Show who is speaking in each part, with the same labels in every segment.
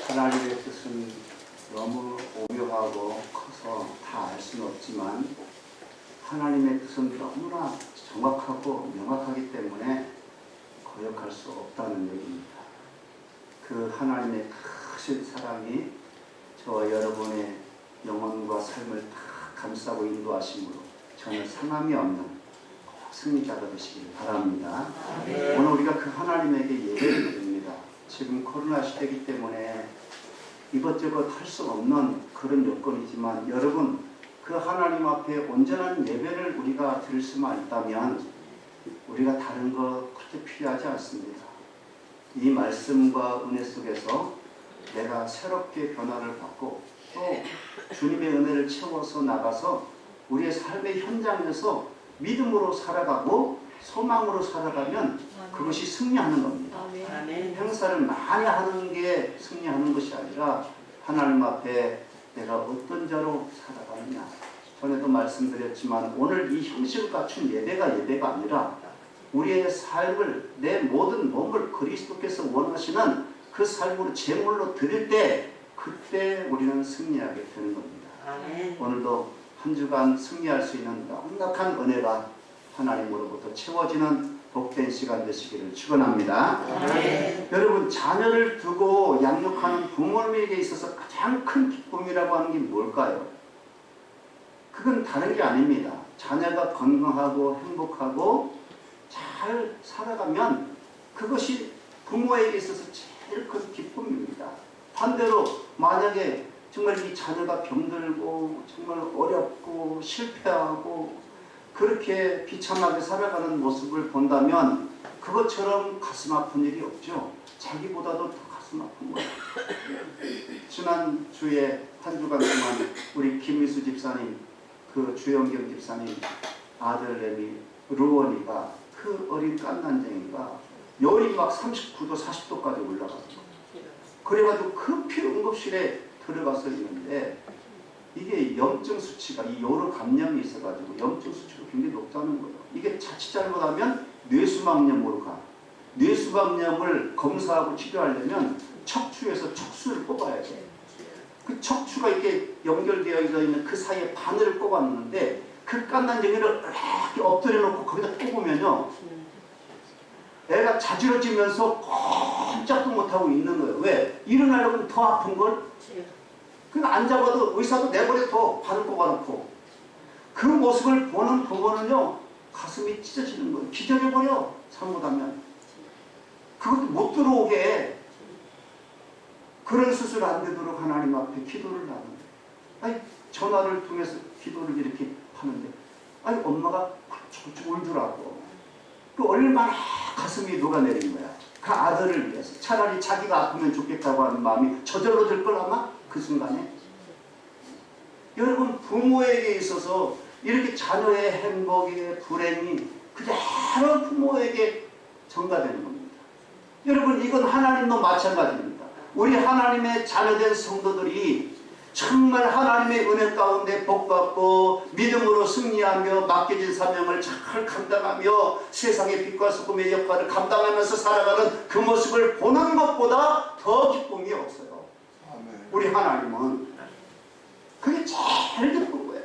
Speaker 1: 하나님의 뜻은 너무 오묘하고 커서 다 알 수는 없지만 하나님의 뜻은 너무나 정확하고 명확하기 때문에 거역할 수 없다는 얘기입니다. 그 하나님의 크신 사랑이 저와 여러분의 영혼과 삶을 다 감싸고 인도하심으로 전혀 상함이 없는 승리자가 되시길 바랍니다. 오늘 우리가 그 하나님에게 예배를 드립니다. 지금 코로나 시대이기 때문에 이것저것 할 수 없는 그런 여건이지만 여러분 그 하나님 앞에 온전한 예배를 우리가 드릴 수만 있다면 우리가 다른 거 그렇게 필요하지 않습니다. 이 말씀과 은혜 속에서 내가 새롭게 변화를 받고 또 주님의 은혜를 채워서 나가서 우리의 삶의 현장에서 믿음으로 살아가고 소망으로 살아가면 그것이 승리하는 겁니다. 행사를 많이 하는 게 승리하는 것이 아니라 하나님 앞에 내가 어떤 자로 살아가느냐. 전에도 말씀드렸지만 오늘 이 형식을 갖춘 예배가 아니라 우리의 삶을 내 모든 몸을 그리스도께서 원하시는 그 삶으로 제물로 드릴 때 그때 우리는 승리하게 되는 겁니다. 오늘도 한 주간 승리할 수 있는 넉넉한 은혜가 하나님으로부터 채워지는 복된 시간 되시기를 축원합니다. 여러분 자녀를 두고 양육하는 부모님에게 있어서 가장 큰 기쁨이라고 하는 게 뭘까요? 그건 다른 게 아닙니다. 자녀가 건강하고 행복하고 잘 살아가면 그것이 부모에게 있어서 제일 큰 기쁨입니다. 반대로 만약에 정말 이 자녀가 병들고 정말 어렵고 실패하고 그렇게 비참하게 살아가는 모습을 본다면 그것처럼 가슴 아픈 일이 없죠. 자기보다도 더 가슴 아픈 거예요. 지난 주에 한 주간 동안 우리 김미수 집사님, 그 주영경 집사님 아들내미 루원이가 그 어린 깐난쟁이가 열이 막 39도 40도까지 올라가서 그래가지고 급히 응급실에 들어가서 있는데 이게 염증 수치가 이 여러 감염이 있어가지고 염증 수치가 굉장히 높다는 거예요. 이게 자칫 잘못하면 뇌수막염으로 가. 뇌수막염을 검사하고 치료하려면 척추에서 척수를 뽑아야 돼. 그 척추가 이렇게 연결되어 있는 그 사이에 바늘을 꼽았는데 그 깐난쟁이를 이렇게 엎드려 놓고 거기다 꼽으면요 애가 자지러지면서 꼼짝도 못하고 있는 거예요. 왜? 일어나려면 더 아픈걸? 그러니까 안 잡아도 의사도 내버려 둬. 바늘 꼽아놓고. 그 모습을 보는 부모는요 가슴이 찢어지는 거예요. 기절해버려. 잘못하면. 그것도 못 들어오게 해. 그런 수술 안 되도록 하나님 앞에 기도를 하는데 아니 전화를 통해서 기도를 이렇게 하는데 아니 엄마가 쭉 울더라고. 그 얼마나 가슴이 녹아내린 거야. 그 아들을 위해서. 차라리 자기가 아프면 좋겠다고 하는 마음이 저절로 들 걸 아마 그 순간에. 여러분 부모에게 있어서 이렇게 자녀의 행복의 불행이 그대로 부모에게 전가되는 겁니다. 여러분 이건 하나님도 마찬가지입니다. 우리 하나님의 자녀된 성도들이 정말 하나님의 은혜 가운데 복받고 믿음으로 승리하며 맡겨진 사명을 잘 감당하며 세상의 빛과 소금의 역할을 감당하면서 살아가는 그 모습을 보는 것보다 더 기쁨이 없어요. 우리 하나님은 그게 제일 기쁜 거예요.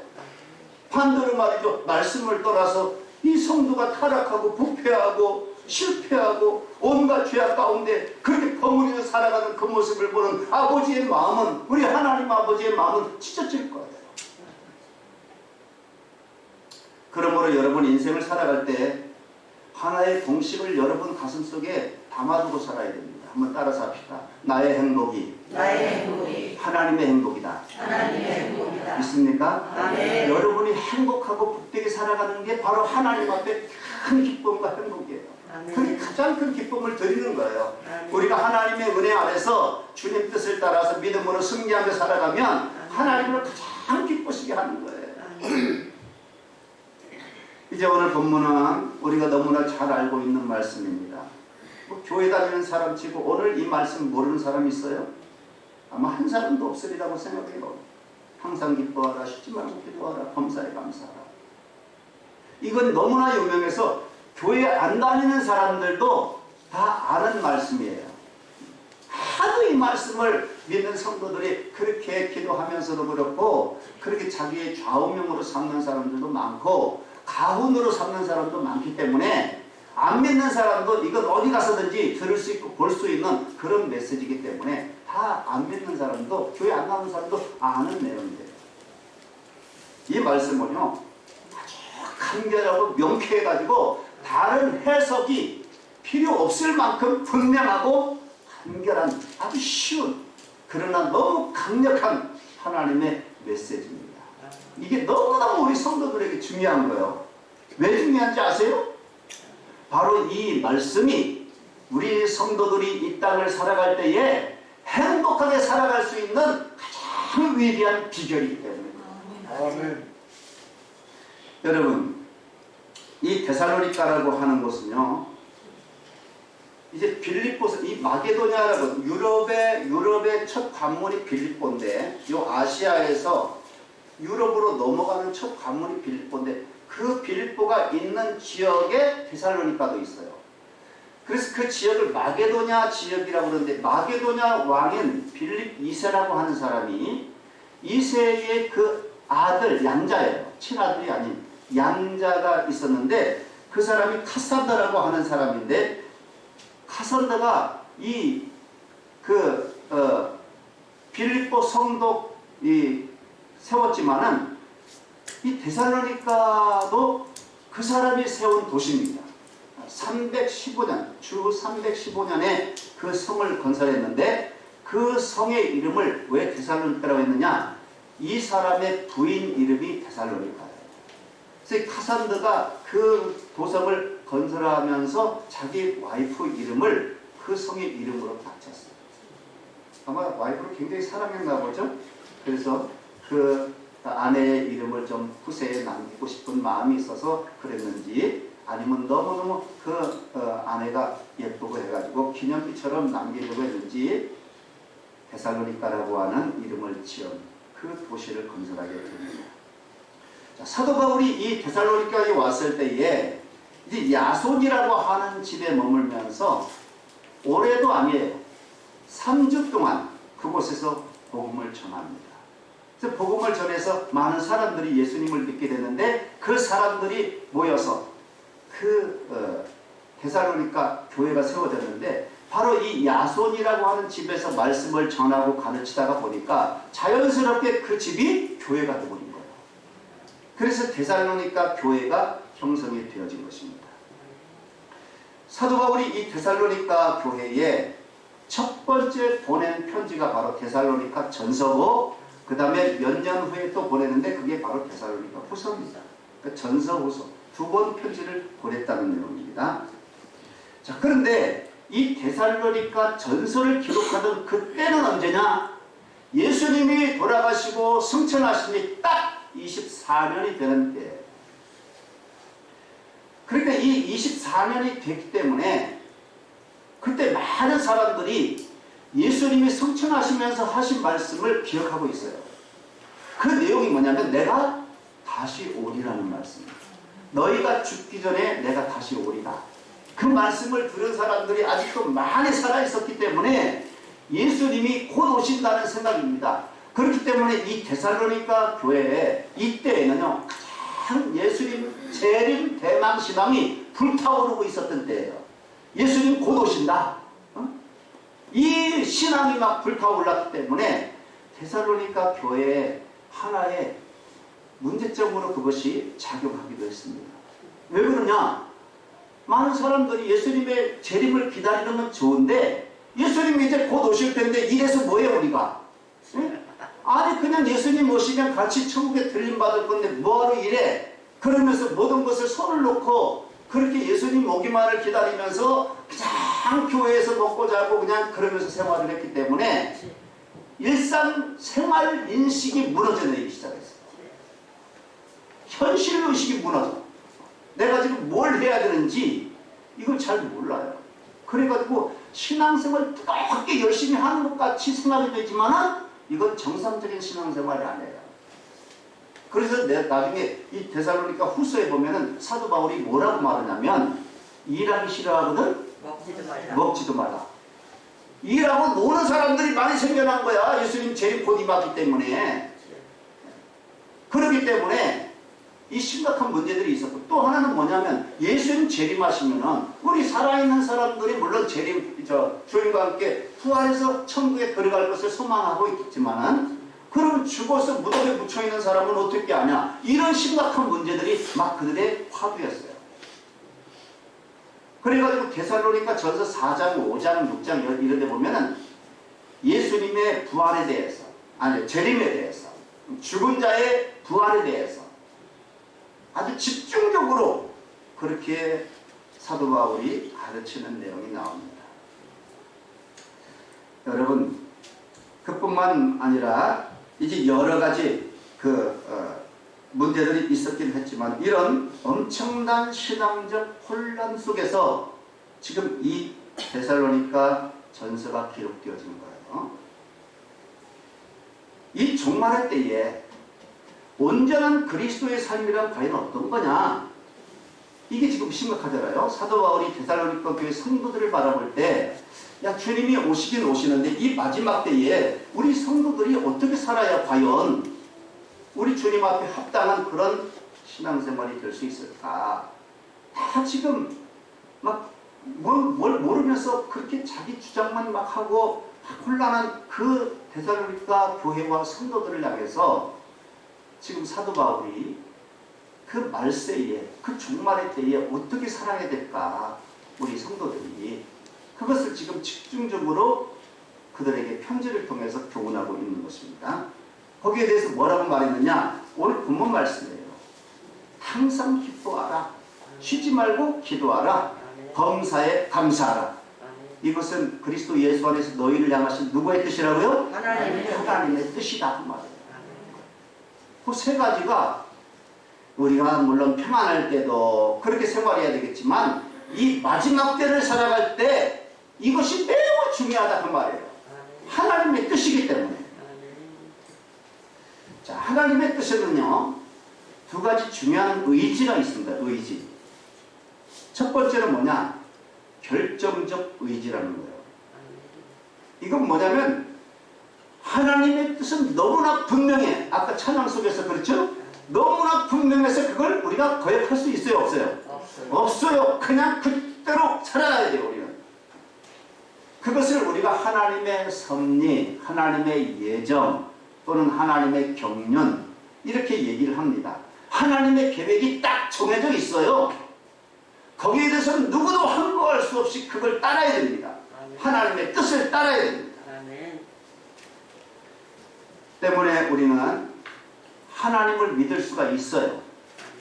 Speaker 1: 반대로 말이죠. 말씀을 떠나서 이 성도가 타락하고 부패하고 실패하고 온갖 죄악 가운데 그렇게 버무리며 살아가는 그 모습을 보는 아버지의 마음은 우리 하나님 아버지의 마음은 찢어질 거예요. 그러므로 여러분 인생을 살아갈 때 하나의 공식을 여러분 가슴속에 담아두고 살아야 됩니다. 한번 따라서 합시다. 나의 행복이 하나님의 행복이다. 믿습니까? 아멘. 여러분이 행복하고 복되게 살아가는 게 바로 하나님 앞에 큰 기쁨과 행복이에요. 그게 가장 큰 기쁨을 드리는 거예요. 우리가 하나님의 은혜 아래서 주님 뜻을 따라서 믿음으로 승리하며 살아가면 하나님을 가장 기쁘시게 하는 거예요. 이제 오늘 본문은 우리가 너무나 잘 알고 있는 말씀입니다. 뭐 교회 다니는 사람 치고 오늘 이 말씀 모르는 사람 있어요? 아마 한 사람도 없으리라고 생각해요. 항상 기뻐하라, 쉬지 말고 기도하라, 범사에 감사하라. 이건 너무나 유명해서 교회 안 다니는 사람들도 다 아는 말씀이에요. 하도 이 말씀을 믿는 성도들이 그렇게 기도하면서도 그렇고 그렇게 자기의 좌우명으로 삼는 사람들도 많고 가훈으로 삼는 사람도 많기 때문에 안 믿는 사람도 이건 어디 가서든지 들을 수 있고 볼 수 있는 그런 메시지이기 때문에 다 안 믿는 사람도 교회 안 나오는 사람도 아는 내용이에요. 이 말씀은요 아주 간결하고 명쾌해가지고 다른 해석이 필요 없을 만큼 분명하고 간결한 아주 쉬운 그러나 너무 강력한 하나님의 메시지입니다. 이게 너무너무 우리 성도들에게 중요한 거예요. 왜 중요한지 아세요? 바로 이 말씀이 우리 성도들이 이 땅을 살아갈 때에 행복하게 살아갈 수 있는 가장 위대한 비결이기 때문입니다. 아멘. 여러분, 이 데살로니가라고 하는 곳은요, 이제 빌립보서, 이 마게도냐라고 유럽의 첫 관문이 빌립보인데, 이 아시아에서 유럽으로 넘어가는 첫 관문이 빌립보인데, 그 빌립보가 있는 지역에 데살로니가도 있어요. 그래서 그 지역을 마게도냐 지역이라고 그러는데, 마게도냐 왕인 빌립 2세라고 하는 사람이 2세의 그 아들, 양자예요. 친아들이 아닌 양자가 있었는데, 그 사람이 카산더라고 하는 사람인데, 카산더가 빌립보 성도 세웠지만은 이 데살로니가도 그 사람이 세운 도시입니다. 315년, 주 315년에 그 성을 건설했는데 그 성의 이름을 왜 데살로니가라고 했느냐? 이 사람의 부인 이름이 데살로니가예요. 그래서 카산더가 그 도성을 건설하면서 자기 와이프 이름을 그 성의 이름으로 바쳤어요. 아마 와이프를 굉장히 사랑했나 보죠. 그래서 그 아내의 이름을 좀 후세에 남기고 싶은 마음이 있어서 그랬는지, 아니면 너무너무 그 아내가 예쁘고 해가지고 기념비처럼 남기려고 했는지 데살로니가라고 하는 이름을 지은 그 도시를 건설하게 됩니다. 자, 사도 바울이 이 데살로니가에 왔을 때에 이제 야손이라고 하는 집에 머물면서 올해도 아니에요. 3주 동안 그곳에서 복음을 전합니다. 그래서 복음을 전해서 많은 사람들이 예수님을 믿게 되는데, 그 사람들이 모여서 그 데살로니가 교회가 세워졌는데, 바로 이 야손이라고 하는 집에서 말씀을 전하고 가르치다가 보니까 자연스럽게 그 집이 교회가 되어버린 거예요. 그래서 데살로니가 교회가 형성이 되어진 것입니다. 사도 바울이 이 데살로니가 교회에 첫 번째 보낸 편지가 바로 데살로니가 전서고, 그 다음에 몇 년 후에 또 보내는데 그게 바로 데살로니가 후서입니다. 그러니까 전서 후서 두 번 편지를 보냈다는 내용입니다. 자, 그런데 이 데살로니가 전서를 기록하던 그때는 언제냐? 예수님이 돌아가시고 승천하시니 딱 24년이 되는 때예요. 그러니까 이 24년이 됐기 때문에 그때 많은 사람들이 예수님이 승천하시면서 하신 말씀을 기억하고 있어요. 그 내용이 뭐냐면 내가 다시 오리라는 말씀입니다. 너희가 죽기 전에 내가 다시 오리다. 그 말씀을 들은 사람들이 아직도 많이 살아있었기 때문에 예수님이 곧 오신다는 생각입니다. 그렇기 때문에 이 데살로니가 교회에 이때에는요 가장 예수님 재림 대망 신앙이 불타오르고 있었던 때예요. 예수님 곧 오신다. 이 신앙이 막 불타올랐기 때문에 데살로니가 교회에 하나의 문제점으로 그것이 작용하기도 했습니다. 왜 그러냐? 많은 사람들이 예수님의 재림을 기다리는 건 좋은데 예수님이 이제 곧 오실 텐데 이래서 뭐해 우리가? 응? 아니 그냥 예수님 오시면 같이 천국에 들림받을 건데 뭐하러 이래? 그러면서 모든 것을 손을 놓고 그렇게 예수님 오기만을 기다리면서 그냥 교회에서 먹고 자고 그냥 그러면서 생활을 했기 때문에 일상 생활 인식이 무너져 내리기 시작했어요. 현실의식이 무너져. 내가 지금 뭘 해야 되는지 이걸 잘 몰라요. 그래가지고 신앙생활 뜨겁게 열심히 하는 것 같이 생각이 되지만은 이건 정상적인 신앙생활이 아니에요. 그래서 나중에 이 데살로니가 후서에 보면은 사도 바울이 뭐라고 말하냐면 일하기 싫어하거든 먹지도 마라. 일하고 노는 사람들이 많이 생겨난 거야. 예수님 재림 곧 임하기 때문에. 그렇기 때문에 이 심각한 문제들이 있었고, 또 하나는 뭐냐면 예수님 재림하시면은 우리 살아있는 사람들이 물론 주님과 함께 부활해서 천국에 들어갈 것을 소망하고 있겠지만은, 그럼 죽어서 무덤에 묻혀있는 사람은 어떻게 하냐, 이런 심각한 문제들이 막 그들의 화두였어요. 그래가지고 데살로니가 전서 4장, 5장, 6장 이런 데 보면은 예수님의 부활에 대해서, 아니 재림에 대해서, 죽은 자의 부활에 대해서 아주 집중적으로 그렇게 사도 바울이 가르치는 내용이 나옵니다. 여러분, 그뿐만 아니라 이제 여러 가지 문제들이 있었긴 했지만, 이런 엄청난 신앙적 혼란 속에서 지금 이 데살로니가 전서가 기록되어진 거예요. 이 종말의 때에 온전한 그리스도의 삶이란 과연 어떤 거냐, 이게 지금 심각하잖아요. 사도 바울이 데살로니가 교회 성도들을 바라볼 때, 야, 주님이 오시긴 오시는데 이 마지막 때에 우리 성도들이 어떻게 살아야 과연 우리 주님 앞에 합당한 그런 신앙생활이 될 수 있을까? 다 지금 막 뭘 모르면서 그렇게 자기 주장만 막 하고 혼란한 그 데살로니가 교회와 성도들을 향해서 지금 사도 바울이 그 말세에, 그 종말의 때에 어떻게 살아야 될까, 우리 성도들이 그것을 지금 집중적으로 그들에게 편지를 통해서 교훈하고 있는 것입니다. 거기에 대해서 뭐라고 말했느냐, 오늘 본문 말씀이에요. 항상 기뻐하라, 쉬지 말고 기도하라, 범사에 감사하라. 이것은 그리스도 예수 안에서 너희를 향하신 누구의 뜻이라고요? 하나님의 뜻이다 그 말이에요. 그 세 가지가 우리가 물론 평안할 때도 그렇게 생활해야 되겠지만, 이 마지막 때를 살아갈 때 이것이 매우 중요하다 그 말이에요. 하나님의 뜻이기 때문에. 자, 하나님의 뜻에는요, 두 가지 중요한 의지가 있습니다. 의지. 첫 번째는 뭐냐? 결정적 의지라는 거예요. 이건 뭐냐면 하나님의 뜻은 너무나 분명해. 아까 찬양 속에서 그렇죠? 너무나 분명해서 그걸 우리가 거역할 수 있어요? 없어요? 없어요. 그냥 그대로 살아가야 돼요. 우리는. 그것을 우리가 하나님의 섭리, 하나님의 예정, 또는 하나님의 경륜, 이렇게 얘기를 합니다. 하나님의 계획이 딱 정해져 있어요. 거기에 대해서는 누구도 항거할 수 없이 그걸 따라야 됩니다. 하나님의 뜻을 따라야 됩니다. 때문에 우리는 하나님을 믿을 수가 있어요.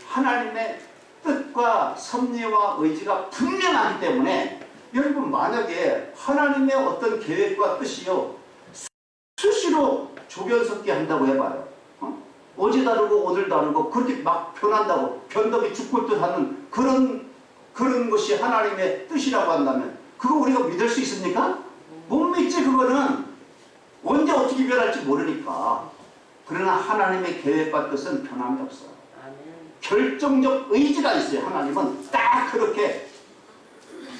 Speaker 1: 하나님의 뜻과 섭리와 의지가 분명하기 때문에, 여러분 만약에 하나님의 어떤 계획과 뜻이요 수시로 조변 섞기 한다고 해봐요. 어제 다르고 오늘 다르고 그렇게 막 변한다고, 변덕이 죽을 듯 하는 그런 것이 하나님의 뜻이라고 한다면 그거 우리가 믿을 수 있습니까? 못 믿지. 그거는 언제 어떻게 변할지 모르니까. 그러나 하나님의 계획과 뜻은 변함이 없어요. 결정적 의지가 있어요. 하나님은 딱 그렇게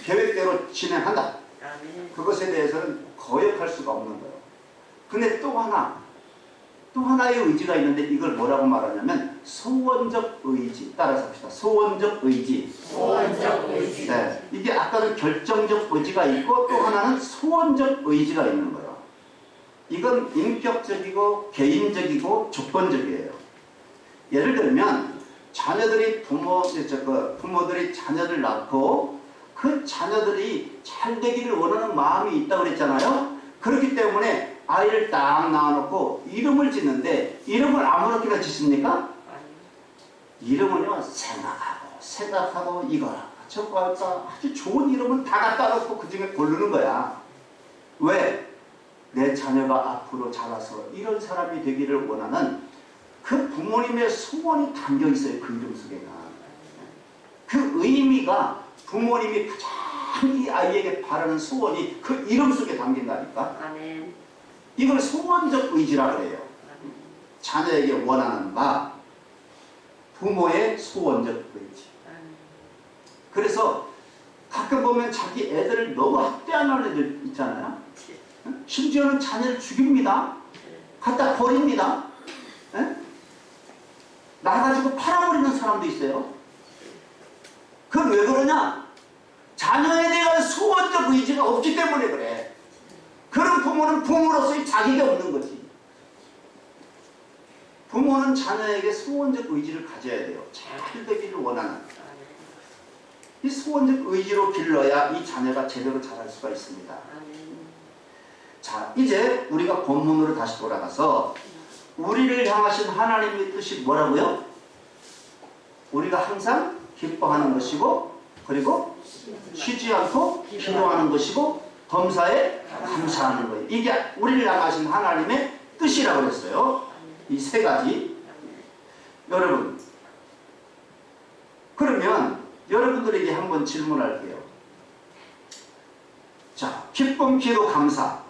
Speaker 1: 계획대로 진행한다. 그것에 대해서는 거역할 수가 없는 거예요. 근데 또 하나의 의지가 있는데, 이걸 뭐라고 말하냐면 소원적 의지. 따라서 합시다. 소원적 의지.
Speaker 2: 소원적 의지.
Speaker 1: 네, 이게 아까는 결정적 의지가 있고 또 하나는 소원적 의지가 있는 거예요. 이건 인격적이고 개인적이고 조건적이에요. 예를 들면 자녀들이 부모들이 자녀를 낳고 그 자녀들이 잘 되기를 원하는 마음이 있다고 그랬잖아요. 그렇기 때문에 아이를 딱 낳아놓고 이름을 짓는데, 이름을 아무렇게나 짓습니까? 이름은요 생각하고 이거 할까 저거 할까 아주 좋은 이름은 다 갖다 놓고 그 중에 고르는 거야. 왜? 내 자녀가 앞으로 자라서 이런 사람이 되기를 원하는 그 부모님의 소원이 담겨 있어요. 그 이름 속에는. 그 의미가 부모님이 가장 이 아이에게 바라는 소원이 그 이름 속에 담긴다니까.
Speaker 2: 아멘.
Speaker 1: 이걸 소원적 의지라고 해요. 자녀에게 원하는 바, 부모의 소원적 의지. 그래서 가끔 보면 자기 애들을 너무 학대하는 애들 있잖아요. 심지어는 자녀를 죽입니다. 갖다 버립니다. 예? 나가지고 팔아버리는 사람도 있어요. 그건 왜 그러냐? 자녀에 대한 소원적 의지가 없기 때문에 그래. 그런 부모는 부모로서의 자격이 없는 거지. 부모는 자녀에게 소원적 의지를 가져야 돼요. 잘 되기를 원하는. 이 소원적 의지로 길러야 이 자녀가 제대로 자랄 수가 있습니다. 자, 이제 우리가 본문으로 다시 돌아가서 우리를 향하신 하나님의 뜻이 뭐라고요? 우리가 항상 기뻐하는 것이고, 그리고 쉬지 않고 기도하는 것이고, 범사에 감사하는 거예요. 이게 우리를 향하신 하나님의 뜻이라고 했어요. 이 세 가지. 여러분, 그러면 여러분들에게 한번 질문할게요. 자, 기쁨, 기도, 감사.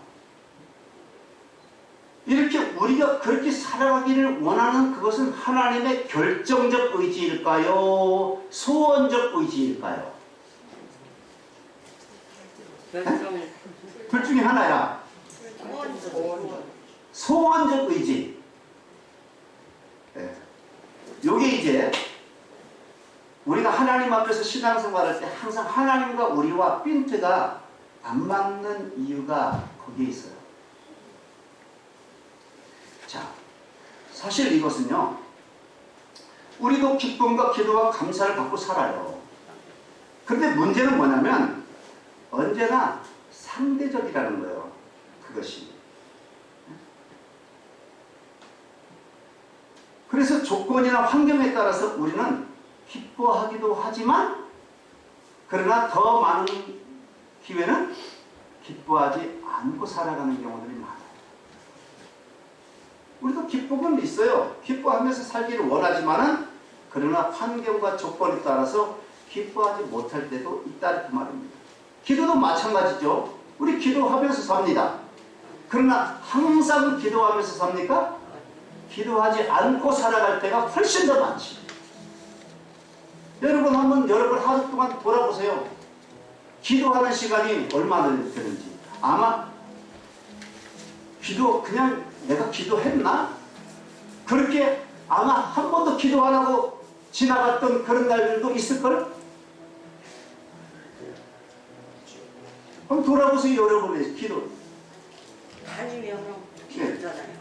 Speaker 1: 이렇게 우리가 그렇게 살아가기를 원하는 그것은 하나님의 결정적 의지일까요? 소원적 의지일까요? 둘 중에 하나야. 소원적 의지. 네. 요게 이제 우리가 하나님 앞에서 신앙생활할 때 항상 하나님과 우리와 핀트가 안 맞는 이유가 거기에 있어요. 자, 사실 이것은요, 우리도 기쁨과 기도와 감사를 갖고 살아요. 그런데 문제는 뭐냐면 언제나 상대적이라는 거예요. 그것이. 그래서 조건이나 환경에 따라서 우리는 기뻐하기도 하지만, 그러나 더 많은 기회는 기뻐하지 않고 살아가는 경우들이 많아요. 우리도 기쁨은 있어요. 기뻐하면서 살기를 원하지만은, 그러나 환경과 조건에 따라서 기뻐하지 못할 때도 있다 그 말입니다. 기도도 마찬가지죠. 우리 기도하면서 삽니다. 그러나 항상 기도하면서 삽니까? 기도하지 않고 살아갈 때가 훨씬 더 많지. 여러분 한번 여러분 하루 동안 돌아보세요. 기도하는 시간이 얼마나 되는지. 아마 그냥 내가 기도했나? 그렇게 아마 한 번도 기도 안 하고 지나갔던 그런 날들도 있을걸? 한번 돌아보세요, 여러분의 기도.
Speaker 2: 아니면 기도잖아요.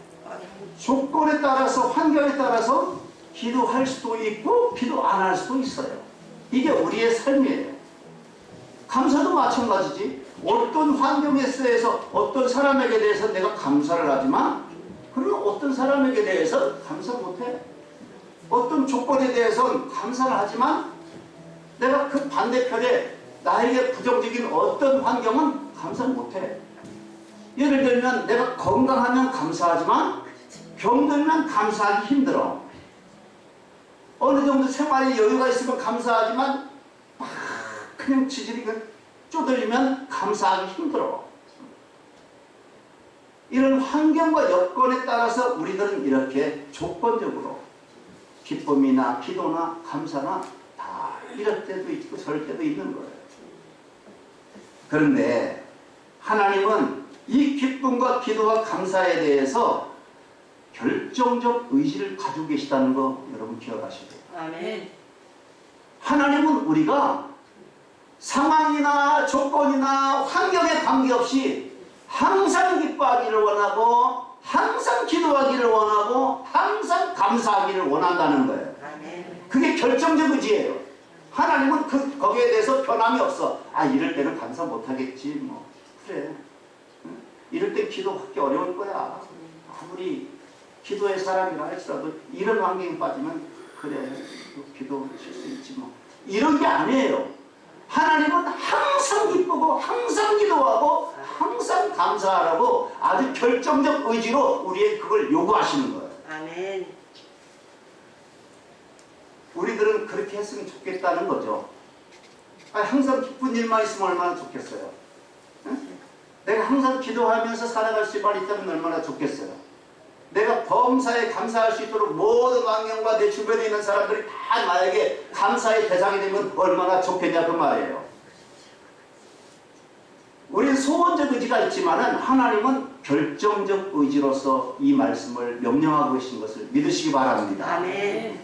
Speaker 1: 조건에 따라서, 환경에 따라서 기도할 수도 있고 기도 안 할 수도 있어요. 이게 우리의 삶이에요. 감사도 마찬가지지. 어떤 환경에 쓰여서 어떤 사람에게 대해서 내가 감사를 하지만, 그러나 어떤 사람에게 대해서 감사 못해. 어떤 조건에 대해서는 감사를 하지만 내가 그 반대편에 나에게 부정적인 어떤 환경은 감사 못해. 예를 들면 내가 건강하면 감사하지만 병들면 감사하기 힘들어. 어느 정도 생활에 여유가 있으면 감사하지만 막 그냥 지질이 쪼들리면 감사하기 힘들어. 이런 환경과 여건에 따라서 우리들은 이렇게 조건적으로 기쁨이나 기도나 감사나 다 이럴 때도 있고 저럴 때도 있는 거예요. 그런데 하나님은 이 기쁨과 기도와 감사에 대해서 결정적 의지를 가지고 계시다는 거 여러분 기억하셔야 돼요.
Speaker 2: 아멘.
Speaker 1: 하나님은 우리가 상황이나 조건이나 환경에 관계없이 항상 기뻐하기를 원하고, 항상 기도하기를 원하고, 항상 감사하기를 원한다는 거예요.
Speaker 2: 아멘.
Speaker 1: 그게 결정적 의지예요. 하나님은 거기에 대해서 변함이 없어. 아, 이럴 때는 감사 못하겠지 뭐. 그래, 이럴 땐 기도하기 어려울 거야. 아무리 기도의 사람이라 할지라도 이런 환경에 빠지면 그래, 기도하실 수 있지 뭐. 이런 게 아니에요. 하나님은 항상 기쁘고 항상 기도하고 항상 감사하라고 아주 결정적 의지로 우리의 그걸 요구하시는 거예요.
Speaker 2: 아멘.
Speaker 1: 우리들은 그렇게 했으면 좋겠다는 거죠. 아니, 항상 기쁜 일만 있으면 얼마나 좋겠어요. 응? 내가 항상 기도하면서 살아갈 수만 있다면 얼마나 좋겠어요. 내가 범사에 감사할 수 있도록 모든 환경과 내 주변에 있는 사람들이 다 나에게 감사의 대상이 되면 얼마나 좋겠냐 그 말이에요. 우리는 소원적 의지가 있지만은 하나님은 결정적 의지로서 이 말씀을 명령하고 계신 것을 믿으시기 바랍니다.
Speaker 2: 아멘.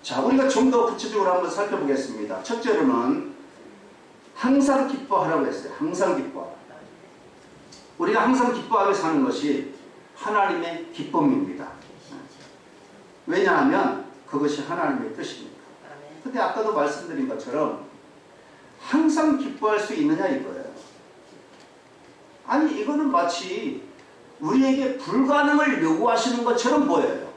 Speaker 1: 자, 우리가 좀 더 구체적으로 한번 살펴보겠습니다. 첫째로는 항상 기뻐하라고 했어요. 항상 기뻐하라. 우리가 항상 기뻐하며 사는 것이 하나님의 기쁨입니다. 왜냐하면 그것이 하나님의 뜻입니다. 근데 아까도 말씀드린 것처럼 항상 기뻐할 수 있느냐 이거예요. 아니 이거는 마치 우리에게 불가능을 요구하시는 것처럼 보여요.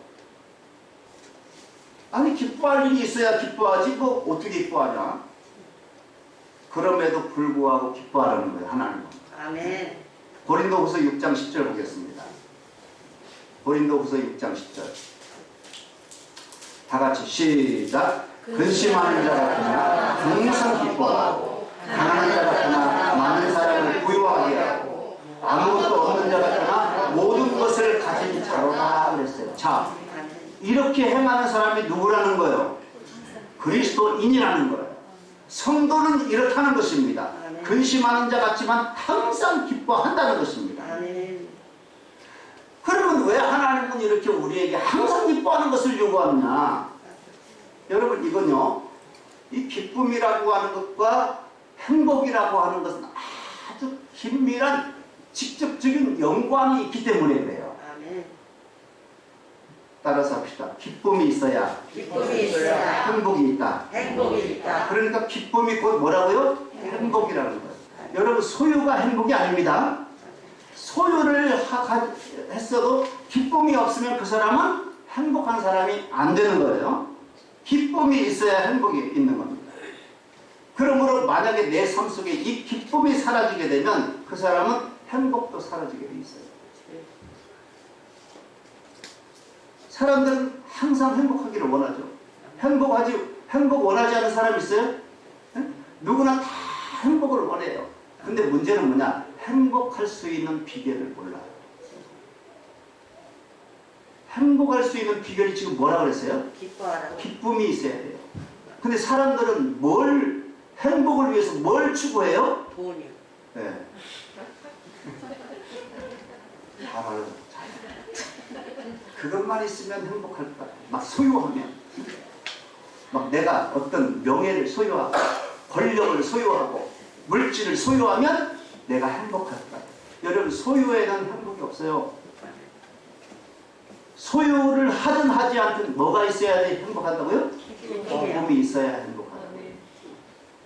Speaker 1: 아니 기뻐할 일이 있어야 기뻐하지 뭐 어떻게 기뻐하냐. 그럼에도 불구하고 기뻐하라는 거예요. 하나님은.
Speaker 2: 아멘.
Speaker 1: 고린도후서 6장 10절 보겠습니다. 고린도후서 6장 10절 다 같이 시작. 근심하는 자 같으나 항상 기뻐하고 가난한 자 같으나 많은 사람을 부유하게 하고 아무것도 없는 자 같으나 모든 것을 가진 자로다 그랬어요. 자, 이렇게 행하는 사람이 누구라는 거예요? 그리스도인이라는 거예요. 성도는 이렇다는 것입니다. 근심하는 자 같지만 항상 기뻐한다는 것입니다. 그러면 왜 하나님은 이렇게 우리에게 항상 기뻐하는 것을 요구하느냐? 여러분 이건요, 이 기쁨이라고 하는 것과 행복이라고 하는 것은 아주 긴밀한 직접적인 연관이 있기 때문에 그래요. 따라서 합시다. 기쁨이 있어야 행복이 있다. 그러니까 기쁨이 곧 뭐라고요? 행복이라는 거예요. 여러분 소유가 행복이 아닙니다. 소유를 했어도 기쁨이 없으면 그 사람은 행복한 사람이 안 되는 거예요. 기쁨이 있어야 행복이 있는 겁니다. 그러므로 만약에 내 삶 속에 이 기쁨이 사라지게 되면 그 사람은 행복도 사라지게 돼 있어요. 사람들은 항상 행복하기를 원하죠. 행복 원하지 않는 사람 있어요? 네? 누구나 다 행복을 원해요. 근데 문제는 뭐냐? 행복할 수 있는 비결을 몰라요. 행복할 수 있는 비결이 지금 뭐라 그랬어요?
Speaker 2: 기뻐하라고.
Speaker 1: 기쁨이 있어야 돼요. 근데 사람들은 행복을 위해서 뭘 추구해요?
Speaker 2: 돈이요.
Speaker 1: 네. 잘 알아요. 그것만 있으면 행복할까? 막 소유하면, 막 내가 어떤 명예를 소유하고, 권력을 소유하고, 물질을 소유하면 내가 행복할까? 여러분, 소유에는 행복이 없어요. 소유를 하든 하지 않든 뭐가 있어야 돼 행복한다고요? 기쁨이 있어야 행복하다고요.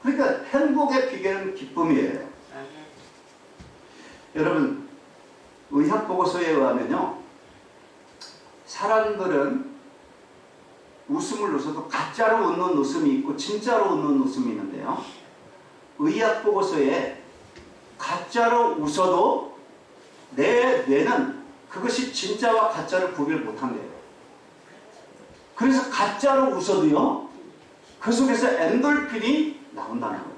Speaker 1: 그러니까 행복의 비결은 기쁨이에요. 여러분, 의학보고서에 의하면요, 사람들은 웃음을 웃어도 가짜로 웃는 웃음이 있고 진짜로 웃는 웃음이 있는데요, 의학보고서에 가짜로 웃어도 내 뇌는 그것이 진짜와 가짜를 구별 못한대요. 그래서 가짜로 웃어도요, 그 속에서 엔돌핀이 나온다는 거예요.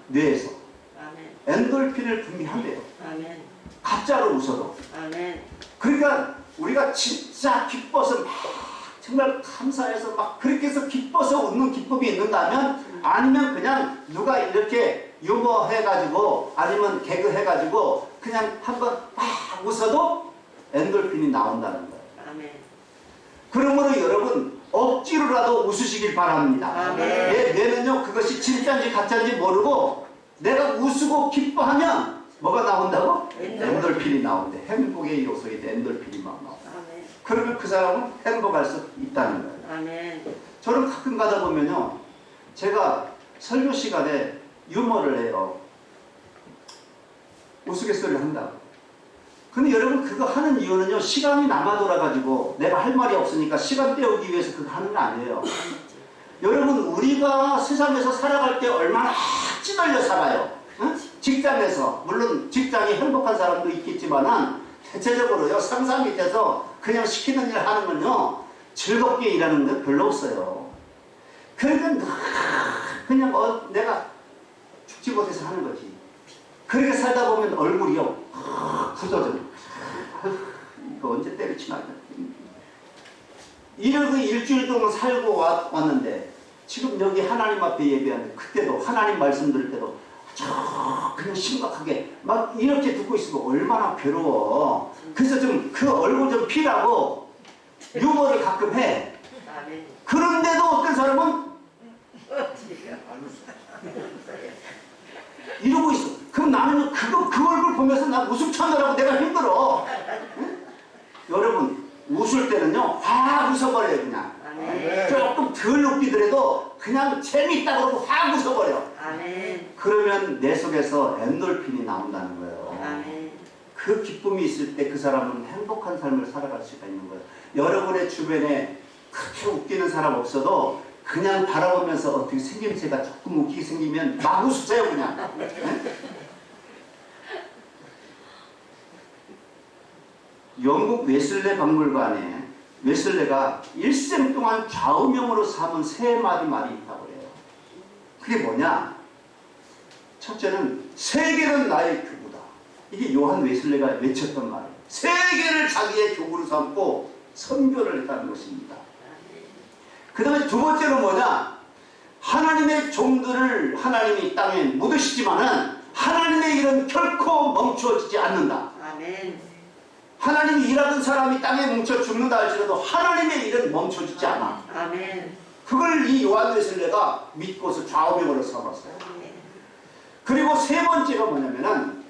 Speaker 1: 뇌에서 엔돌핀을 분비한대요. 가짜로 웃어도. 그러니까 우리가 진짜 기뻐서 막 정말 감사해서 막 그렇게 해서 기뻐서 웃는 기쁨이 있는다면, 아니면 그냥 누가 이렇게 유머 해가지고 아니면 개그 해가지고 그냥 한번 막 웃어도 엔돌핀이 나온다는 거예요. 그러므로 여러분 억지로라도 웃으시길 바랍니다. 내 뇌는요 그것이 진짜인지 가짜인지 모르고 내가 웃고 기뻐하면 뭐가 나온다고? 엔돌핀이 나온대. 행복의 요소인 엔돌핀이 막 나온다. 그러면 그 사람은 행복할 수 있다는 거예요. 저는 가끔 가다 보면요, 제가 설교 시간에 유머를 해요. 우스갯소리를 한다고. 근데 여러분 그거 하는 이유는요, 시간이 남아 돌아가지고 내가 할 말이 없으니까 시간 때우기 위해서 그거 하는 거 아니에요. 여러분 우리가 세상에서 살아갈 때 얼마나 찌들려 살아요. 응? 직장에서, 물론 직장이 행복한 사람도 있겠지만은 대체적으로요, 상사 밑에서 그냥 시키는 일 하는 건요, 즐겁게 일하는 건 별로 없어요. 그러니까 그냥 내가 죽지 못해서 하는 거지. 그렇게 살다 보면 얼굴이요 굳어져요. 이거 언제 때려치나. 이러고 일주일 동안 살고 왔는데 지금 여기 하나님 앞에 예배하는데, 그때도 하나님 말씀 들을 때도 그냥 심각하게 막 이렇게 듣고 있으면 얼마나 괴로워. 그래서 좀 그 얼굴 좀 피라고 유머를 가끔 해.
Speaker 2: 아멘.
Speaker 1: 그런데도 어떤 사람은 이러고 있어. 그럼 나는 그 얼굴 보면서 나 웃음 참느라고 내가 힘들어. 응? 여러분 웃을 때는요 확 웃어버려요. 그냥
Speaker 2: 아멘.
Speaker 1: 조금 덜 웃기더라도 그냥 재밌다 그러고 확 웃어버려.
Speaker 2: 아멘.
Speaker 1: 그러면 내 속에서 엔돌핀이 나온다는 거예요.
Speaker 2: 아멘.
Speaker 1: 그 기쁨이 있을 때 그 사람은 행복한 삶을 살아갈 수가 있는 거예요. 여러분의 주변에 그렇게 웃기는 사람 없어도 그냥 바라보면서 어떻게 생김새가 조금 웃기게 생기면 막 웃으세요 그냥. 네? 영국 웨슬레 박물관에 웨슬레가 일생 동안 좌우명으로 삼은 세 마디 말이 있다고 해요. 그게 뭐냐? 첫째는 세계는 나의 교구다. 이게 요한 웨슬레가 외쳤던 말이에요. 세계를 자기의 교구로 삼고 선교를 했다는 것입니다. 그 다음에 두 번째로 뭐냐? 하나님의 종들을 하나님이 땅에 묻으시지만은 하나님의 일은 결코 멈추어지지 않는다.
Speaker 2: 아멘.
Speaker 1: 하나님이 일하던 사람이 땅에 뭉쳐 죽는다 할지라도 하나님의 일은 멈춰지지 않아.
Speaker 2: 아멘.
Speaker 1: 그걸 이 요한 웨슬레가 믿고서 좌우명으로 삼았어요.
Speaker 2: 아멘.
Speaker 1: 그리고 세 번째가 뭐냐면은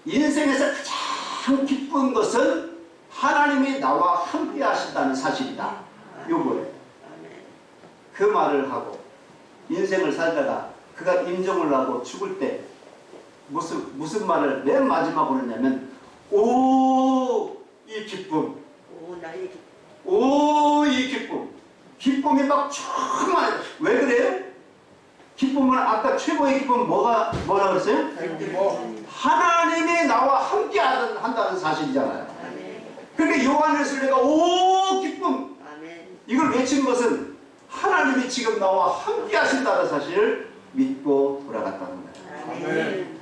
Speaker 1: 인생에서 가장 기쁜 것은 하나님이 나와 함께 하신다는 사실이다. 요거예요.
Speaker 2: 아멘.
Speaker 1: 그 말을 하고 인생을 살다가 그가 임종을 하고 죽을 때 무슨 말을 맨 마지막으로 했냐면 오 이 기쁨,
Speaker 2: 오 나의 기쁨.
Speaker 1: 오 이 기쁨, 기쁨이 막 충만해. 왜 그래요? 기쁨은 아까 최고의 기쁨은 뭐라 그랬어요? 하나님이 나와 함께 한다는 사실이잖아요.
Speaker 2: 아멘.
Speaker 1: 그러니까 요한 웨슬레가 오 기쁨
Speaker 2: 아멘.
Speaker 1: 이걸 외친 것은 하나님이 지금 나와 함께 하신다는 사실을 믿고 돌아갔다는 거예요.
Speaker 2: 아멘.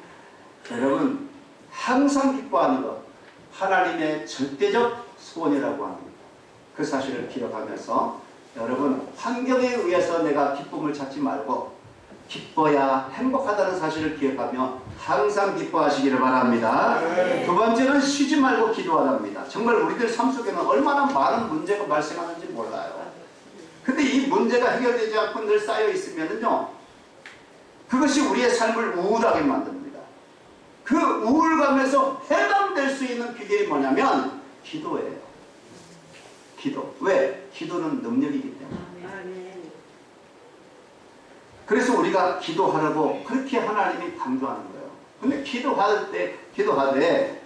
Speaker 1: 여러분 항상 기뻐하는 것 하나님의 절대적 소원이라고 합니다. 그 사실을 기억하면서 여러분 환경에 의해서 내가 기쁨을 찾지 말고 기뻐야 행복하다는 사실을 기억하며 항상 기뻐하시기를 바랍니다. 두 번째는 쉬지 말고 기도하랍니다. 정말 우리들 삶 속에는 얼마나 많은 문제가 발생하는지 몰라요. 근데 이 문제가 해결되지 않고 늘 쌓여 있으면요 그것이 우리의 삶을 우울하게 만듭니다. 그 우울감에서 해방될 수 있는 비결이 뭐냐면 기도예요. 기도. 왜? 기도는 능력이기 때문에.
Speaker 2: 아멘.
Speaker 1: 그래서 우리가 기도하라고 그렇게 하나님이 강조하는 거예요. 근데 기도하되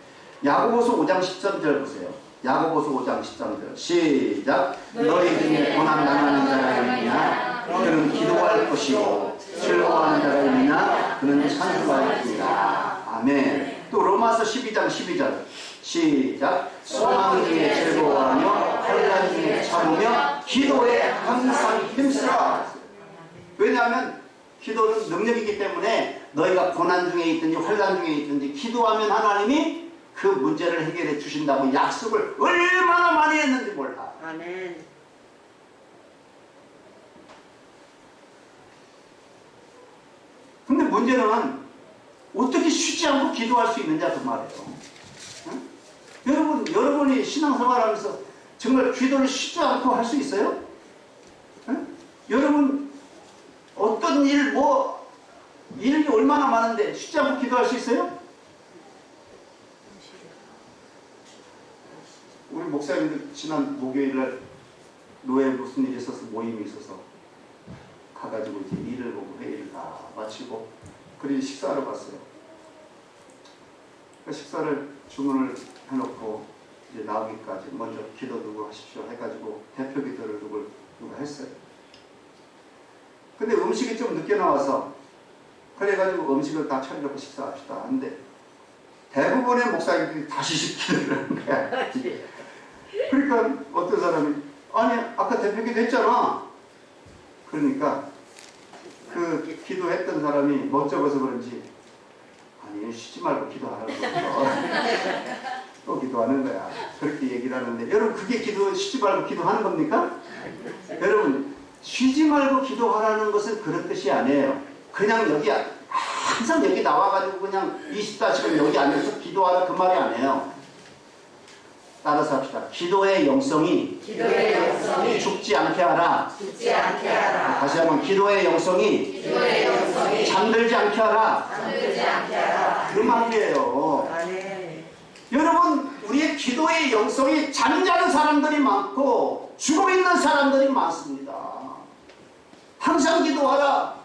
Speaker 1: 야고보서 5장 13절 보세요. 야고보서 5장 13절 시작. 너희 중에 고난 당하는 자가 있느냐 그는 기도할 것이고 즐거워하는 자가 있느냐 그는 찬송할 것이다. 아멘. 또 로마서 12장 12절 시작. 소망 중에 즐거워하며 환난 중에 참으며 기도에 항상 힘쓰라. 왜냐하면 기도는 능력이기 때문에 너희가 고난 중에 있든지 환난 중에 있든지 기도하면 하나님이 그 문제를 해결해 주신다고 약속을 얼마나 많이 했는지 몰라.
Speaker 2: 아멘.
Speaker 1: 근데 문제는 어떻게 쉬지 않고 기도할 수 있느냐 그 말이에요. 응? 여러분이 신앙생활하면서 정말 기도를 쉬지 않고 할 수 있어요? 응? 여러분 어떤 일이 얼마나 많은데 쉬지 않고 기도할 수 있어요? 우리 목사님들 지난 목요일날 노예 무슨 일이 있어서 모임이 있어서 가가지고 이제 일을 보고 회의를 다 마치고 그리고 식사하러 갔어요. 그 식사를 주문을 해놓고 이제 나오기까지 먼저 기도 누구 하십시오 해가지고 대표 기도를 누가 했어요. 근데 음식이 좀 늦게 나와서 그래가지고 음식을 다 차리려고 식사합시다 하는데 대부분의 목사님들이 다시 시키는 거야. 그러니까 어떤 사람이 아니 아까 대표 기도 했잖아. 그러니까 그 기도했던 사람이 멋쩍어서 그런지 아니 쉬지 말고 기도하라고 또 기도하는 거야. 그렇게 얘기를 하는데 여러분 그게 쉬지 말고 기도하는 겁니까? 여러분 쉬지 말고 기도하라는 것은 그런 뜻이 아니에요. 그냥 여기 항상 여기 나와가지고 그냥 24시간 여기 앉아서 기도하라 그 말이 아니에요. 따라서 합시다. 기도의 영성이 죽지 않게 하라. 다시 한번 기도의 영성이 잠들지 않게 하라. 그 말이에요. 여러분, 우리의 기도의 영성이 잠자는 사람들이 많고 죽어있는 사람들이 많습니다. 항상 기도하라.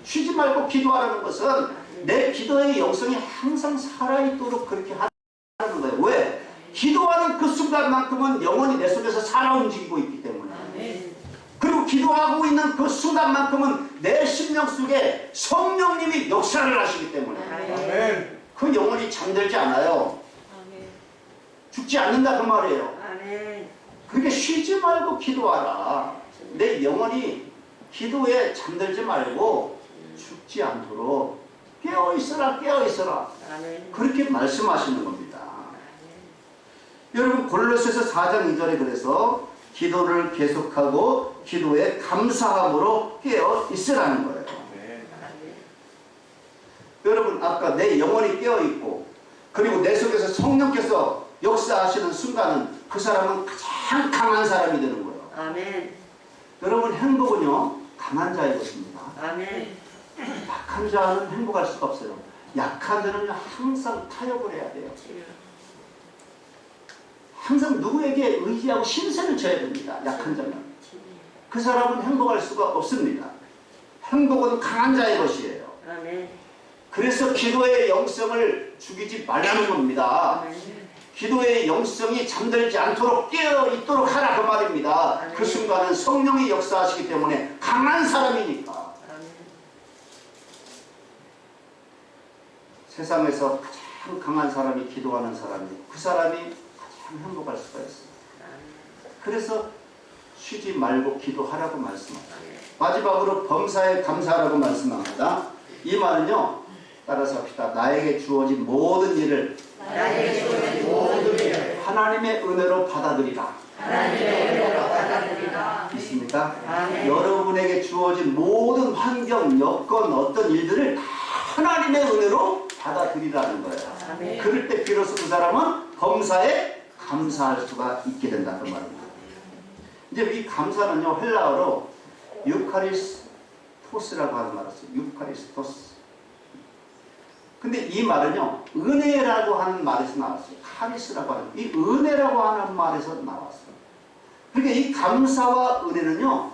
Speaker 1: 쉬지 말고 기도하라는 것은 내 기도의 영성이 항상 살아있도록 그렇게 하는 거예요. 왜? 기도하는 그 순간만큼은 영혼이 내 속에서 살아 움직이고 있기 때문에. 그리고 기도하고 있는 그 순간만큼은 내 심령 속에 성령님이 역사를 하시기 때문에 그 영혼이 잠들지 않아요. 죽지 않는다 그 말이에요. 그렇게 쉬지 말고 기도하라. 내 영혼이 기도에 잠들지 말고 죽지 않도록 깨어있어라 깨어있어라. 그렇게 말씀하시는 겁니다. 여러분 골로새서 4장 2절에 그래서 기도를 계속하고 기도에 감사함으로 깨어있으라는 거예요. 여러분 아까 내 영혼이 깨어있고 그리고 내 속에서 성령께서 역사하시는 순간은 그 사람은 가장 강한 사람이 되는 거예요.
Speaker 2: 아멘.
Speaker 1: 여러분 행복은요 강한 자의 것입니다.
Speaker 2: 아멘.
Speaker 1: 약한 자는 행복할 수가 없어요. 약한 자는 항상 타협을 해야 돼요. 항상 누구에게 의지하고 신세를 져야 됩니다. 약한 자는. 그 사람은 행복할 수가 없습니다. 행복은 강한 자의 것이에요.
Speaker 2: 아멘.
Speaker 1: 그래서 기도의 영성을 죽이지 말라는 겁니다. 기도의 영성이 잠들지 않도록 깨어있도록 하라 그 말입니다. 그 순간은 성령이 역사하시기 때문에 강한 사람이니까. 세상에서 가장 강한 사람이 기도하는 사람이고 그 사람이 가장 행복할 수가 있습니다. 그래서 쉬지 말고 기도하라고 말씀합니다. 마지막으로 범사에 감사하라고 말씀합니다. 이 말은요 따라서 합시다. 나에게 주어진 모든 일을 하나님의 은혜로 받아들이라. 있습니까? 여러분에게 주어진 모든 환경, 여건, 어떤 일들을 다 하나님의 은혜로 받아들이라는 거예요. 그럴 때 비로소 그 사람은 범사에 감사할 수가 있게 된다 그 말입니다. 이제 이 감사는요 헬라어로 유카리스토스라고 하는 말을 써요. 유카리스토스. 근데 이 말은요 은혜라고 하는 말에서 나왔어요. 카리스라고 하는 이 은혜라고 하는 말에서 나왔어요. 그러니까 이 감사와 은혜는요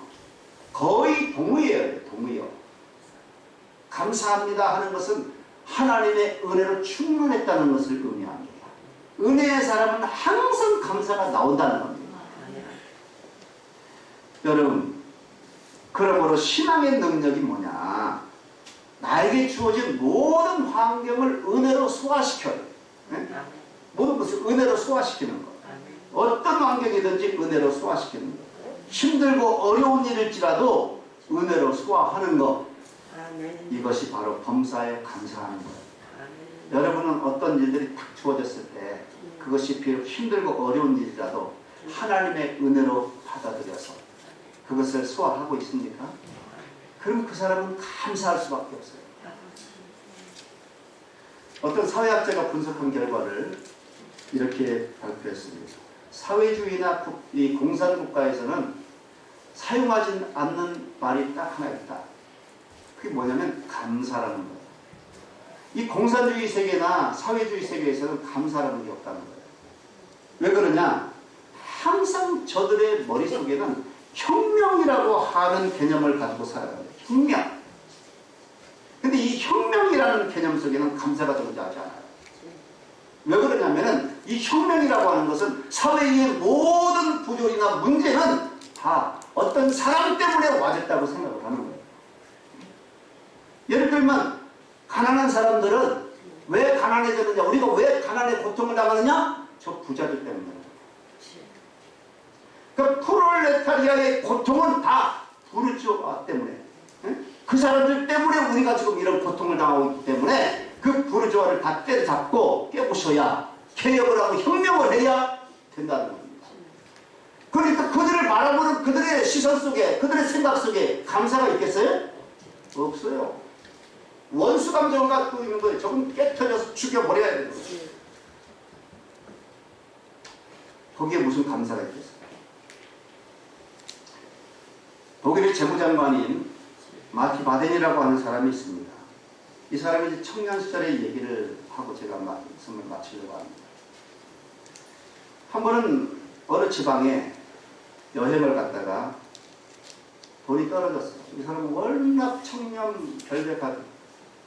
Speaker 1: 거의 동의어예요. 동의어. 감사합니다 하는 것은 하나님의 은혜로 충만했다는 것을 의미합니다. 은혜의 사람은 항상 감사가 나온다는 겁니다. 여러분 그러므로 신앙의 능력이 뭐냐? 나에게 주어진 모든 환경을 은혜로 소화시켜요. 네? 모든 것을 은혜로 소화시키는 것. 어떤 환경이든지 은혜로 소화시키는 것. 힘들고 어려운 일일지라도 은혜로 소화하는 것. 이것이 바로 범사에 감사하는 거예요. 여러분은 어떤 일들이 딱 주어졌을 때 그것이 비록 힘들고 어려운 일이라도 하나님의 은혜로 받아들여서 그것을 소화하고 있습니까? 그럼 그 사람은 감사할 수밖에 없어요. 어떤 사회학자가 분석한 결과를 이렇게 발표했습니다. 사회주의나 이 공산국가에서는 사용하지 않는 말이 딱 하나 있다. 그게 뭐냐면 감사라는 거예요. 이 공산주의 세계나 사회주의 세계에서는 감사라는 게 없다는 거예요. 왜 그러냐? 항상 저들의 머릿속에는 혁명이라고 하는 개념을 가지고 살아가요. 혁명. 근데 이 혁명이라는 개념 속에는 감사가 존재하지 않아요. 왜 그러냐면은 이 혁명이라고 하는 것은 사회의 모든 부조리나 문제는 다 어떤 사람 때문에 와졌다고 생각을 하는 거예요. 예를 들면 가난한 사람들은 왜 가난해졌느냐? 우리가 왜 가난의 고통을 당하느냐? 저 부자들 때문에. 그 프롤레타리아의 고통은 다 부르주아 때문에. 그 사람들 때문에 우리가 지금 이런 고통을 당하고 있기 때문에 그 부르주아를 다 때려잡고 깨부셔야 개혁을 하고 혁명을 해야 된다는 겁니다. 그러니까 그들을 바라보는 그들의 시선 속에 그들의 생각 속에 감사가 있겠어요? 없어요. 원수 감정을 갖고 있는 거예요. 조금 깨트려서 죽여버려야 되는 거예요. 거기에 무슨 감사가 있겠어요? 독일의 재무장관인 마티 바덴이라고 하는 사람이 있습니다. 이 사람이 이제 청년 시절의 얘기를 하고 제가 말씀을 마치려고 합니다. 한 번은 어느 지방에 여행을 갔다가 돈이 떨어졌어요. 이 사람은 워낙 청년 결백한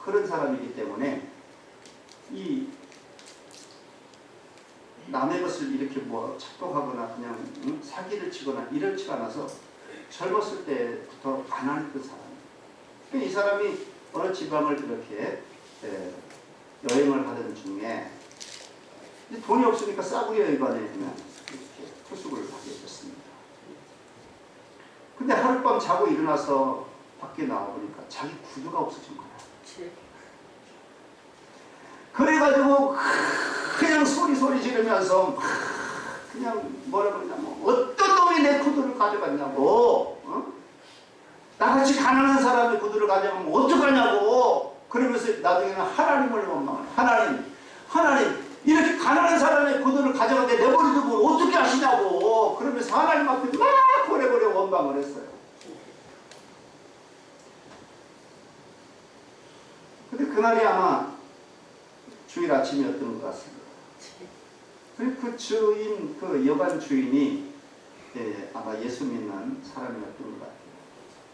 Speaker 1: 그런 사람이기 때문에 이 남의 것을 이렇게 뭐 착복하거나 그냥 사기를 치거나 이렇지 않아서 젊었을 때부터 가난했던 사람이에요. 이 사람이 어느 지방을 이렇게 여행을 하던 중에 돈이 없으니까 싸구려 여관에 그냥 이렇게 투숙을 하게 됐습니다. 근데 하룻밤 자고 일어나서 밖에 나와보니까 자기 구두가 없어진 거야. 그래가지고 그냥 소리 지르면서 그냥 뭐라 그러냐면 어떤 놈이 내 구두를 가져갔냐고, 어? 나같이 가난한 사람이 구두를 가져가면 어떡하냐고. 그러면서 나중에는 하나님을 원망하는 하나님 이렇게 가난한 사람의 구두를 가져갔는데 내버려 두고 어떻게 하시냐고. 그러면서 하나님 앞에 막 고래고래 원망을 했어요. 근데 그날이 아마 주일 아침이었던 것 같습니다. 그리고 그 주인, 그 여관 주인이 아마 예수 믿는 사람이었던 것 같아요.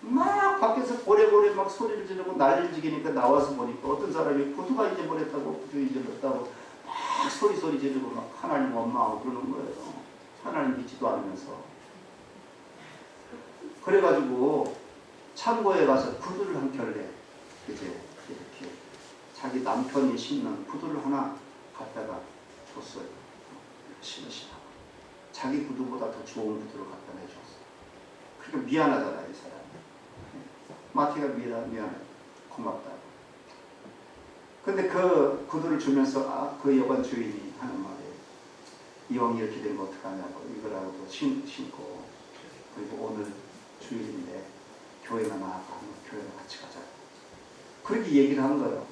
Speaker 1: 막 밖에서 고래고래 막 소리를 지르고 난리를 지르니까 나와서 보니까 어떤 사람이 구두가 잊어버렸다고, 구두 잊어버렸다고 막 소리 지르고 막 하나님 원망하고 그러는 거예요. 하나님 믿지도 않으면서. 그래가지고 창고에 가서 구두를 한 켤레 이제 이렇게 자기 남편이 신는 구두를 하나 갖다가 줬어요. 신으시라고. 자기 구두보다 더 좋은 구두를 갖다 내줬어요. 그러니까 미안하잖아요, 이 사람이. 마티가 미안해. 고맙다고. 근데 그 구두를 주면서 그 여관 주인이 하는 말이에요. 이왕 이렇게 되면 어떡하냐고. 이거라고도 신고 그리고 오늘 주일인데 교회나 나가고 교회에 같이 가자. 그렇게 얘기를 한 거예요.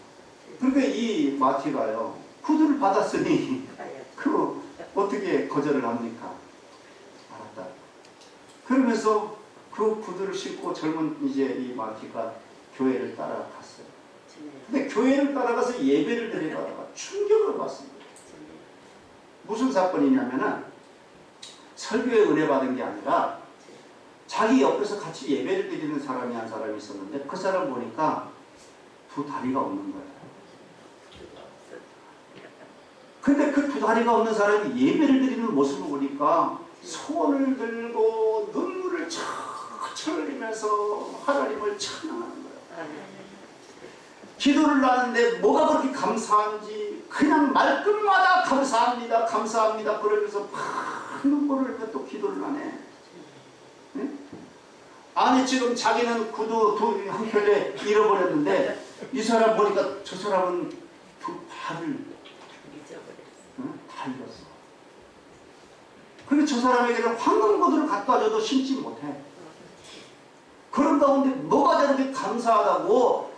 Speaker 1: 그러니까 이 마티가요. 구두를 받았으니 그 어떻게 거절을 합니까? 알았다. 그러면서 그 구두를 신고 젊은 이제 이 마티가 교회를 따라갔어요. 근데 교회를 따라가서 예배를 드리다가 충격을 받습니다. 무슨 사건이냐면은 설교에 은혜 받은 게 아니라 자기 옆에서 같이 예배를 드리는 사람이 한 사람이 있었는데 그 사람 보니까 두 다리가 없는 거예요. 근데 그 두 다리가 없는 사람이 예배를 드리는 모습을 보니까 손을 들고 눈물을 철철 흘리면서 하나님을 찬양하는 거예요. 기도를 하는데 뭐가 그렇게 감사한지 그냥 말끝마다 감사합니다. 감사합니다. 그러면서 막 눈물을 흘려 또 기도를 하네. 네? 아니 지금 자기는 구두 한 켤레 잃어버렸는데 이 사람 보니까 저 사람은 두 발을 다 잃었어. 근데 저 사람에게는 황금 구두를 갖다 줘도 신지 못해. 그런 가운데 뭐가 저렇게 감사하다고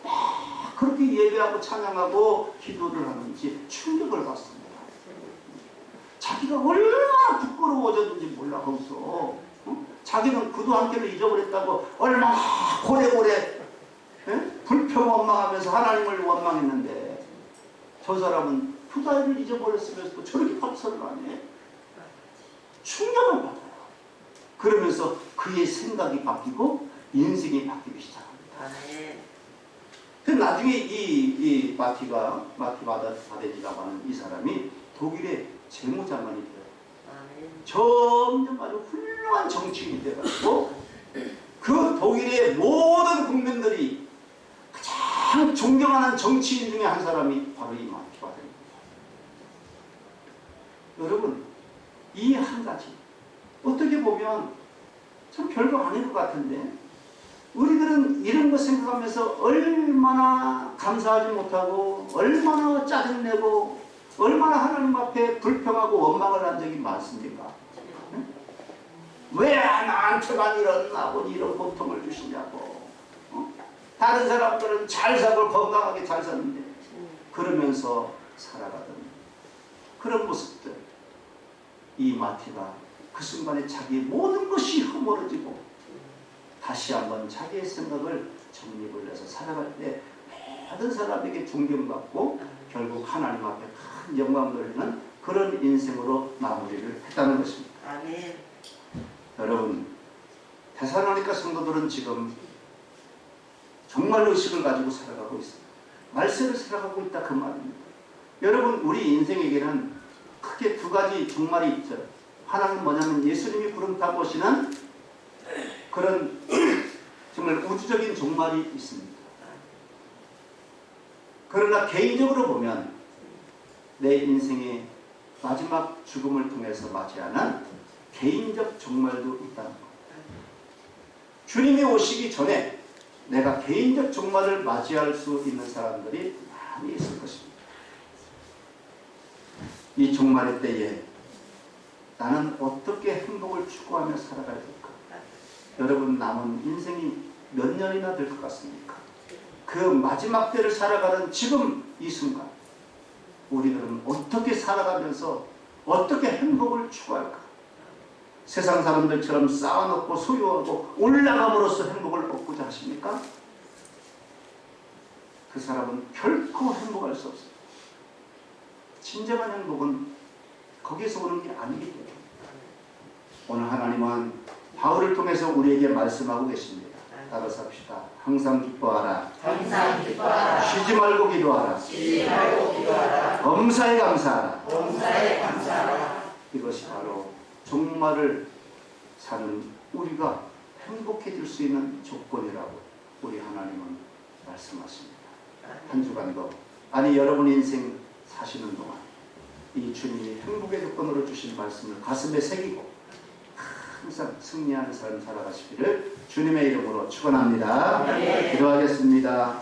Speaker 1: 그렇게 예배하고 찬양하고 기도를 하는지 충격을 받습니다. 자기가 얼마나 부끄러워졌는지 몰라 거기서. 어? 자기는 구두 한 켤레 잊어버렸다고 얼마나 고래고래 불평 원망하면서 하나님을 원망했는데 저 사람은 두 다리를 잊어버렸으면서도 저렇게 감사를 하네. 충격을 받아요. 그러면서 그의 생각이 바뀌고 인생이 바뀌기 시작합니다. 그 나중에 이 마티 바덴이라고 하는 이 사람이 독일의 재무장관이 돼요. 점점 아주 훌륭한 정치인이 돼가지고 그 독일의 모든 국민들이 가장 존경하는 정치인 중에 한 사람이 바로 이 마티 바덴입니다. 여러분, 이 한 가지 어떻게 보면 참 별거 아닌 것 같은데 우리들은 이런 거 생각하면서 얼마나 감사하지 못하고 얼마나 짜증내고 얼마나 하나님 앞에 불평하고 원망을 한 적이 많습니까? 응? 왜 나한테만 이런 아버지 이런 고통을 주시냐고. 어? 다른 사람들은 잘 살고 건강하게 잘 사는데 그러면서 살아가던 그런 모습들. 이 마티가 그 순간에 자기의 모든 것이 허물어지고 다시 한번 자기의 생각을 정립을 해서 살아갈 때 모든 사람에게 존경받고 결국 하나님 앞에 큰 영광을 돌리는 그런 인생으로 마무리를 했다는 것입니다.
Speaker 2: 아멘.
Speaker 1: 여러분, 데살로니가 성도들은 지금 정말 의식을 가지고 살아가고 있습니다. 말세를 살아가고 있다 그 말입니다. 여러분, 우리 인생에게는 크게 두 가지 종말이 있죠. 하나는 뭐냐면 예수님이 구름 타고 오시는 그런 정말 우주적인 종말이 있습니다. 그러나 개인적으로 보면 내 인생의 마지막 죽음을 통해서 맞이하는 개인적 종말도 있다는 것. 주님이 오시기 전에 내가 개인적 종말을 맞이할 수 있는 사람들이 많이 있을 것입니다. 이 종말의 때에 나는 어떻게 행복을 추구하며 살아가야 될까? 여러분, 남은 인생이 몇 년이나 될 것 같습니까? 그 마지막 때를 살아가는 지금 이 순간 우리들은 어떻게 살아가면서 어떻게 행복을 추구할까? 세상 사람들처럼 쌓아놓고 소유하고 올라감으로써 행복을 얻고자 하십니까? 그 사람은 결코 행복할 수 없어요. 진정한 행복은 거기에서 오는 게 아니기 때문에 오늘 하나님은 바울을 통해서 우리에게 말씀하고 계십니다. 따라서 합시다. 항상 기뻐하라.
Speaker 2: 항상 기뻐하라.
Speaker 1: 쉬지 말고 기도하라.
Speaker 2: 쉬지 말고 기도하라.
Speaker 1: 범사에 감사하라.
Speaker 2: 범사에 감사하라.
Speaker 1: 이것이 바로 종말을 사는 우리가 행복해질 수 있는 조건이라고 우리 하나님은 말씀하십니다. 한 주간도 아니 여러분 인생 사시는 동안 이 주님이 행복의 조건으로 주신 말씀을 가슴에 새기고 항상 승리하는 삶 살아가시기를 주님의 이름으로 축원합니다.
Speaker 2: 네.
Speaker 1: 기도하겠습니다.